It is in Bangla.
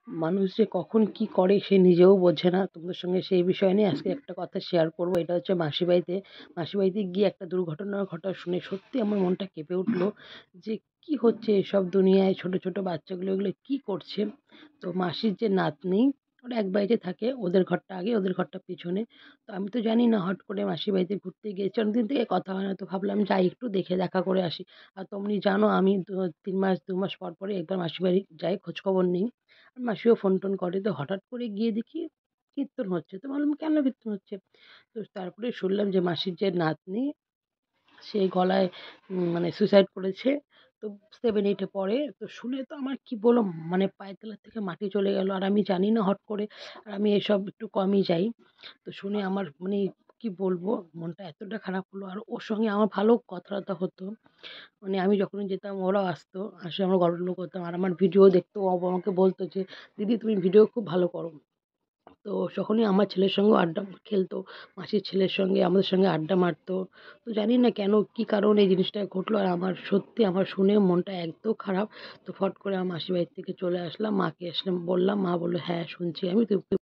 মানুষ যে কখন কি করে সে নিজেও বোঝে না। তোমাদের সঙ্গে সেই বিষয় নিয়ে আজকে একটা কথা শেয়ার করব। এটা হচ্ছে মাসির বাড়িতে। মাসির বাড়িতে গিয়ে একটা দুর্ঘটনার ঘটনা শুনে সত্যি আমার মনটা কেঁপে উঠল যে কি হচ্ছে এসব দুনিয়ায়, ছোট ছোট বাচ্চাগুলো এগুলো কি করছে। তো মাসির যে নাতনি, ওরা এক বাড়িতে থাকে, ওদের ঘরটা আগে ওদের ঘরটা পিছনে। তো আমি তো জানি না, হট করে মাসির বাড়িতে ঘুরতে গিয়েছি, অনেকদিন থেকে কথা হয় না, তো ভাবলাম যাই একটু দেখা করে আসি। আর তোমরা জানো আমি 3 মাস 2 মাস পর পরে একবার মাসির বাড়ি যাই, খোঁজ খবর নিই। মাসিও ফোন টোন করে, তো হঠাৎ করে গিয়ে দেখি কীর্তন হচ্ছে। তো ভাবলাম কেন কীর্তন হচ্ছে। তো তারপরে শুনলাম যে মাসির যে নাতনি, সে গলায় মানে সুইসাইড করেছে। তো 7-8 এ পড়ে। তো শুনে তো আমার কি বলবো, মানে পায়ের তলা থেকে মাটি চলে গেল। আর আমি জানি না হট করে, আর আমি এসব একটু কমই যাই। তো শুনে আমার মানে কি বলবো, মনটা এতটা খারাপ হলো। আর ওর সঙ্গে আমার ভালো কথা-টথা হতো। মানে আমি যখনই যেতাম ওরাও আসতো, আসে আমরা গল্প করতাম। আর আমার ভিডিও দেখতো, ও আমাকে বলতো যে, "দিদি তুমি ভিডিও খুব ভালো করো।" তো যখনই আমার ছেলের সঙ্গেও আড্ডা খেলতো, মাসির ছেলের সঙ্গে আমাদের সঙ্গে আড্ডা মারতো। তো জানি না কেন, কি কারণে এই জিনিসটা ঘটলো। আর আমার সত্যি আমার শুনে মনটা এত খারাপ। তো ফট করে আমার মাসির বাড়ি থেকে চলে আসলাম। মাকে আসলাম বললাম, মা বলল, "হ্যাঁ শুনছি আমি। তুই